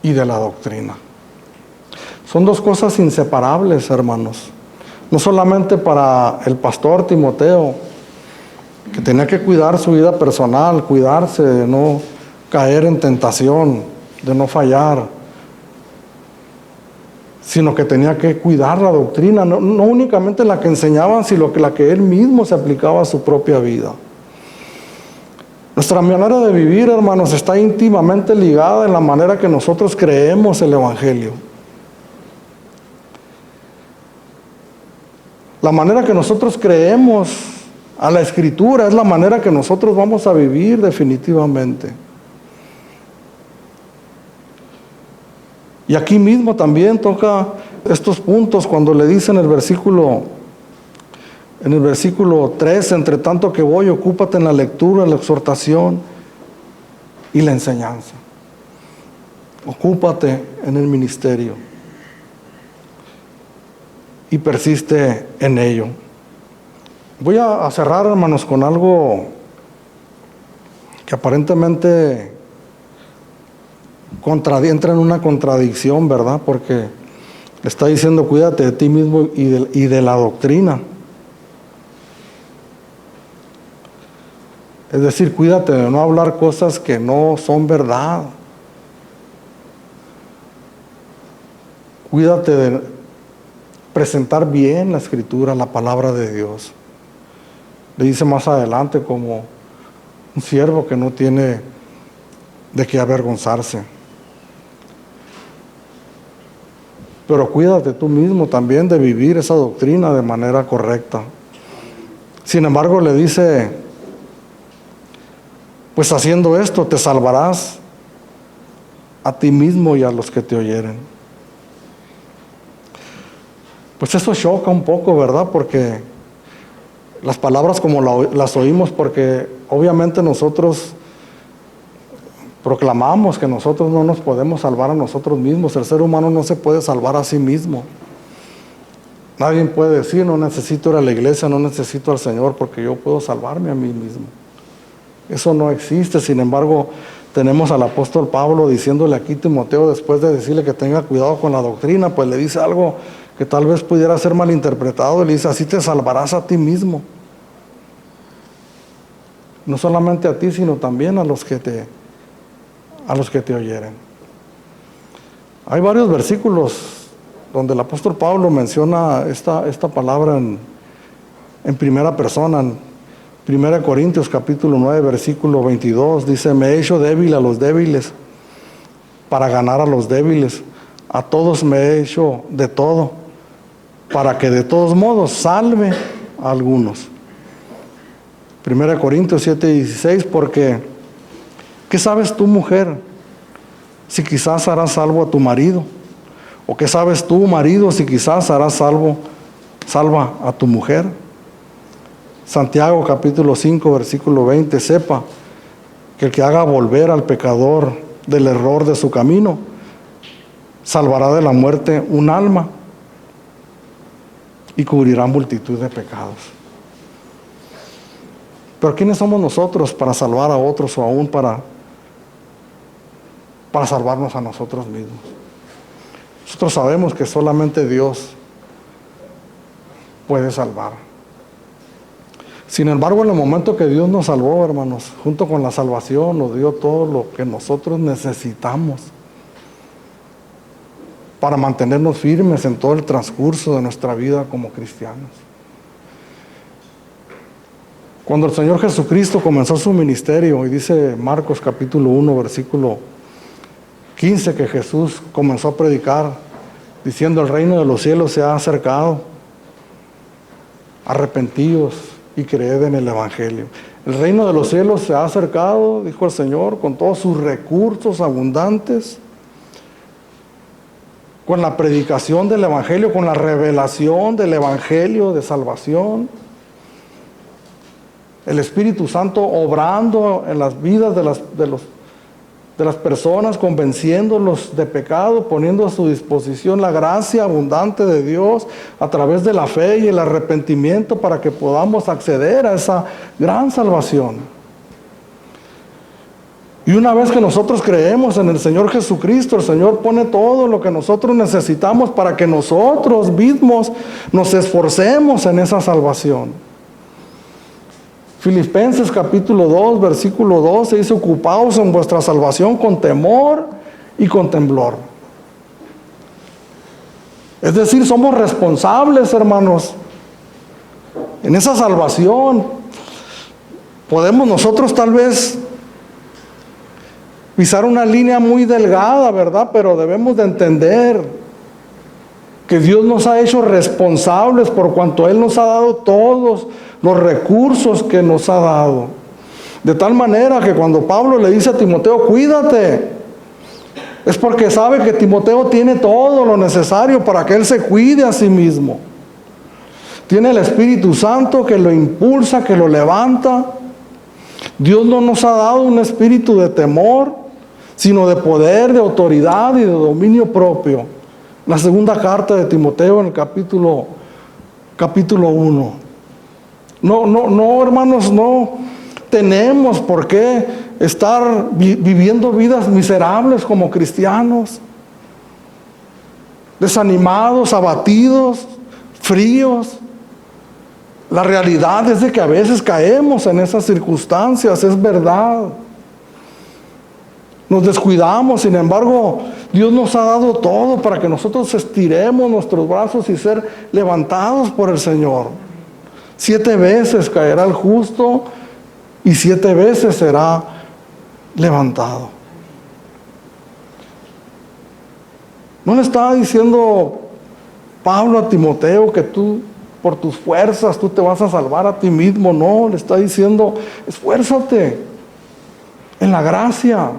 y de la doctrina. Son dos cosas inseparables, hermanos. No solamente para el pastor Timoteo, que tenía que cuidar su vida personal, cuidarse de no caer en tentación, de no fallar, sino que tenía que cuidar la doctrina, no únicamente la que enseñaban, sino que la que él mismo se aplicaba a su propia vida. Nuestra manera de vivir, hermanos, está íntimamente ligada en la manera que nosotros creemos el Evangelio. La manera que nosotros creemos a la Escritura es la manera que nosotros vamos a vivir definitivamente. Y aquí mismo también toca estos puntos cuando le dice en el versículo 3, entre tanto que voy, ocúpate en la lectura, la exhortación y la enseñanza. Ocúpate en el ministerio y persiste en ello. Voy a cerrar, hermanos, con algo que aparentemente entra en una contradicción, ¿verdad? Porque le está diciendo cuídate de ti mismo y de la doctrina. Es decir, cuídate de no hablar cosas que no son verdad. Cuídate de presentar bien la Escritura, la palabra de Dios. Le dice más adelante como un siervo que no tiene de qué avergonzarse. Pero cuídate tú mismo también de vivir esa doctrina de manera correcta. Sin embargo, le dice, pues haciendo esto te salvarás a ti mismo y a los que te oyeren. Pues eso choca un poco, ¿verdad? Porque las palabras como las oímos, porque obviamente nosotros proclamamos que nosotros no nos podemos salvar a nosotros mismos. El ser humano no se puede salvar a sí mismo. Nadie puede decir, no necesito ir a la iglesia, no necesito al Señor porque yo puedo salvarme a mí mismo. Eso no existe. Sin embargo, Tenemos al apóstol Pablo diciéndole aquí a Timoteo, después de decirle que tenga cuidado con la doctrina, pues le dice algo que tal vez pudiera ser malinterpretado. Le dice, así te salvarás a ti mismo. No solamente a ti, sino también a los que te oyeren. Hay varios versículos donde el apóstol Pablo menciona esta palabra en primera persona. En 1 Corintios capítulo 9, versículo 22, dice, me he hecho débil a los débiles para ganar a los débiles. A todos me he hecho de todo, para que de todos modos salve a algunos. 1 Corintios 7, 16, porque ¿qué sabes tú, mujer, si quizás harás salvo a tu marido? ¿O qué sabes tú, marido, si quizás harás salva a tu mujer? Santiago capítulo 5, versículo 20, sepa que el que haga volver al pecador del error de su camino, salvará de la muerte un alma y cubrirá multitud de pecados. Pero ¿quiénes somos nosotros para salvar a otros o aún para salvarnos a nosotros mismos? Nosotros sabemos que solamente Dios puede salvar. Sin embargo, en el momento que Dios nos salvó, hermanos, junto con la salvación, nos dio todo lo que nosotros necesitamos para mantenernos firmes en todo el transcurso de nuestra vida como cristianos. Cuando el Señor Jesucristo comenzó su ministerio, y dice Marcos capítulo 1, versículo 15, que Jesús comenzó a predicar, diciendo, el reino de los cielos se ha acercado, arrepentíos y creed en el Evangelio. El reino de los cielos se ha acercado, dijo el Señor, con todos sus recursos abundantes, con la predicación del Evangelio, con la revelación del Evangelio de salvación. El Espíritu Santo obrando en las vidas de las personas, convenciéndolos de pecado, poniendo a su disposición la gracia abundante de Dios a través de la fe y el arrepentimiento para que podamos acceder a esa gran salvación. Y una vez que nosotros creemos en el Señor Jesucristo, el Señor pone todo lo que nosotros necesitamos para que nosotros mismos nos esforcemos en esa salvación. Filipenses capítulo 2, versículo 12 dice, ocupaos en vuestra salvación con temor y con temblor. Es decir, somos responsables, hermanos, en esa salvación. Podemos nosotros tal vez pisar una línea muy delgada, ¿verdad? Pero debemos de entender que Dios nos ha hecho responsables por cuanto Él nos ha dado todos los recursos que nos ha dado. De tal manera que cuando Pablo le dice a Timoteo, cuídate, es porque sabe que Timoteo tiene todo lo necesario para que él se cuide a sí mismo. Tiene el Espíritu Santo que lo impulsa, que lo levanta. Dios no nos ha dado un espíritu de temor, sino de poder, de autoridad y de dominio propio. La segunda carta de Timoteo en el capítulo 1. No, hermanos, no tenemos por qué estar viviendo vidas miserables como cristianos, desanimados, abatidos, fríos. La realidad es de que a veces caemos en esas circunstancias, es verdad. Nos descuidamos, sin embargo, Dios nos ha dado todo para que nosotros estiremos nuestros brazos y ser levantados por el Señor. 7 veces caerá el justo y 7 veces será levantado. No le estaba diciendo Pablo a Timoteo que tú, por tus fuerzas, tú te vas a salvar a ti mismo. No, le está diciendo, esfuérzate en la gracia,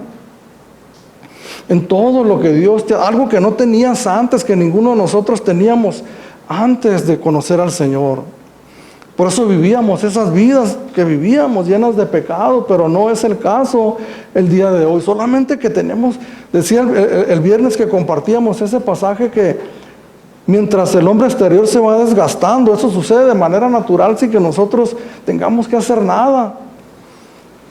en todo lo que Dios te da, algo que no tenías antes, que ninguno de nosotros teníamos antes de conocer al Señor. Por eso vivíamos esas vidas que vivíamos llenas de pecado, pero no es el caso el día de hoy. Solamente que tenemos, decía el viernes que compartíamos ese pasaje, que mientras el hombre exterior se va desgastando, eso sucede de manera natural sin que nosotros tengamos que hacer nada.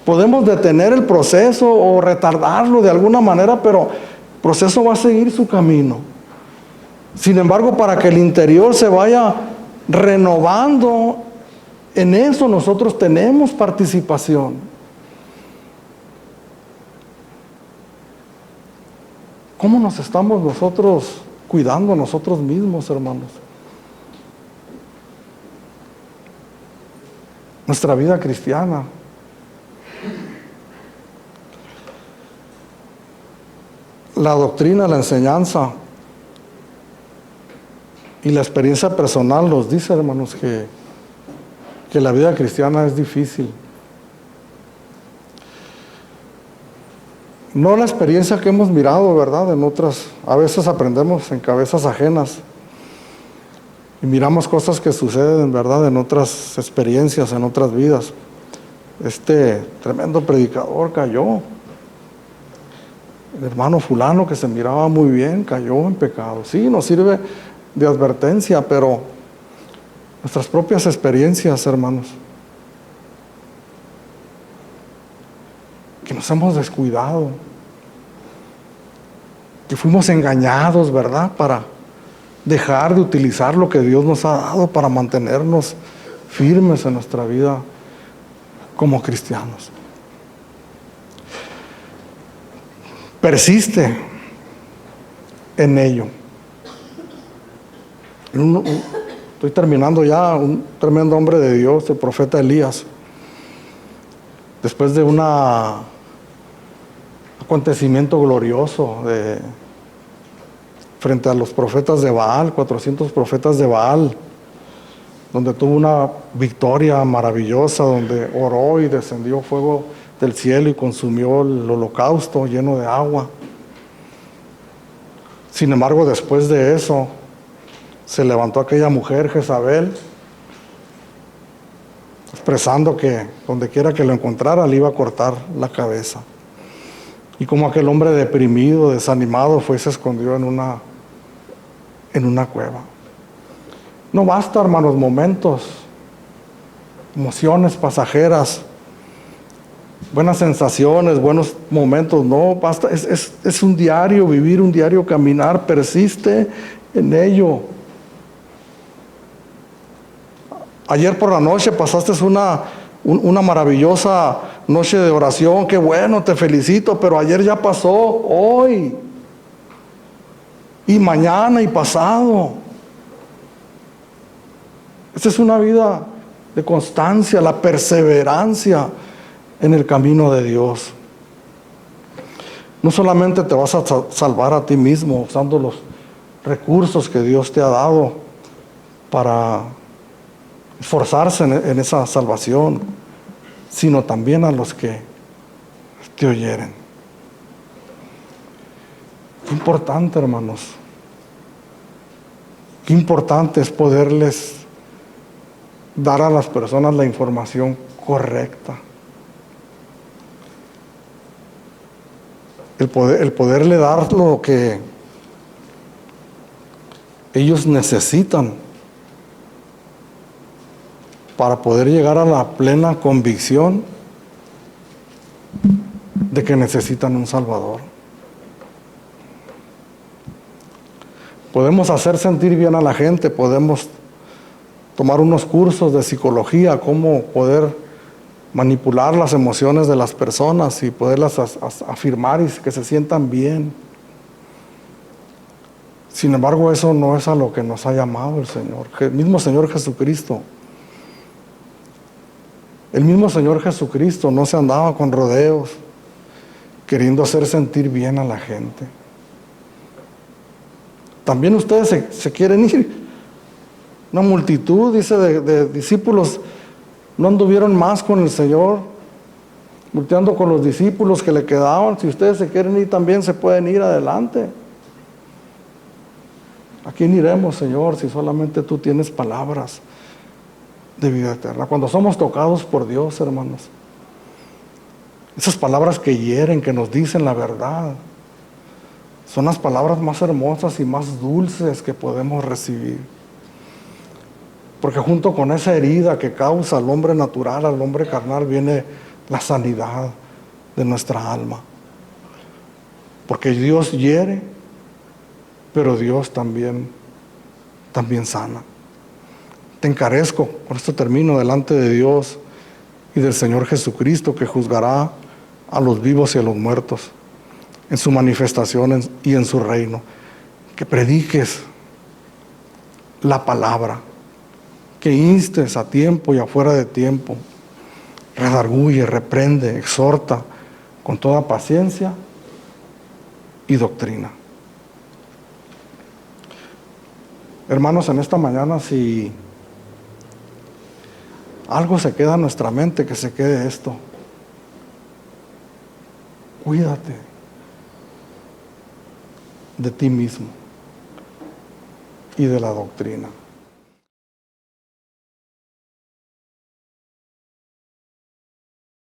Podemos detener el proceso o retardarlo de alguna manera, pero el proceso va a seguir su camino. Sin embargo, para que el interior se vaya renovando, en eso nosotros tenemos participación. ¿Cómo nos estamos nosotros cuidando nosotros mismos, hermanos? Nuestra vida cristiana. La doctrina, la enseñanza y la experiencia personal nos dice, hermanos, que la vida cristiana es difícil. No la experiencia que hemos mirado, ¿verdad? En otras, a veces aprendemos en cabezas ajenas y miramos cosas que suceden, ¿verdad? En otras experiencias, en otras vidas. Este tremendo predicador cayó. El hermano fulano que se miraba muy bien cayó en pecado. Sí, nos sirve de advertencia, pero nuestras propias experiencias, hermanos, que nos hemos descuidado, que fuimos engañados, ¿verdad? Para dejar de utilizar lo que Dios nos ha dado para mantenernos firmes en nuestra vida como cristianos. Persiste en ello. Estoy terminando ya. Un tremendo hombre de Dios, el profeta Elías, después de un acontecimiento glorioso frente a los profetas de Baal, 400 profetas de Baal, donde tuvo una victoria maravillosa, donde oró y descendió fuego del cielo y consumió el holocausto lleno de agua. Sin embargo, después de eso, se levantó aquella mujer, Jezabel, expresando que donde quiera que lo encontrara le iba a cortar la cabeza. Y como aquel hombre deprimido, desanimado, fue y se escondió en una cueva. No basta, hermanos, momentos, emociones pasajeras, buenas sensaciones, buenos momentos. No basta, es un diario vivir, un diario caminar. Persiste en ello. Ayer por la noche pasaste una maravillosa noche de oración. Qué bueno, te felicito, pero ayer ya pasó, hoy y mañana y pasado. Esta es una vida de constancia, la perseverancia en el camino de Dios. No solamente te vas a salvar a ti mismo usando los recursos que Dios te ha dado para esforzarse en esa salvación, sino también a los que te oyeren. Qué importante, hermanos. Qué importante es poderles dar a las personas la información correcta. El poderle dar lo que ellos necesitan para poder llegar a la plena convicción de que necesitan un Salvador. Podemos hacer sentir bien a la gente, podemos tomar unos cursos de psicología, cómo poder manipular las emociones de las personas y poderlas afirmar y que se sientan bien. Sin embargo, eso no es a lo que nos ha llamado el Señor, el mismo Señor Jesucristo. El mismo Señor Jesucristo no se andaba con rodeos, queriendo hacer sentir bien a la gente. También ustedes se quieren ir. Una multitud, dice, de discípulos no anduvieron más con el Señor, volteando con los discípulos que le quedaban. Si ustedes se quieren ir también, se pueden ir adelante. ¿A quién iremos, Señor, si solamente tú tienes palabras de vida eterna? Cuando somos tocados por Dios, hermanos, esas palabras que hieren, que nos dicen la verdad, son las palabras más hermosas y más dulces que podemos recibir. Porque junto con esa herida que causa al hombre natural, al hombre carnal, viene la sanidad de nuestra alma. Porque Dios hiere, pero Dios también sana. Te encarezco, con esto termino, delante de Dios y del Señor Jesucristo, que juzgará a los vivos y a los muertos en su manifestación y en su reino, que prediques la palabra, que instes a tiempo y afuera de tiempo, redarguye, reprende, exhorta con toda paciencia y doctrina. Hermanos, en esta mañana, si algo se queda en nuestra mente, que se quede esto: cuídate de ti mismo y de la doctrina.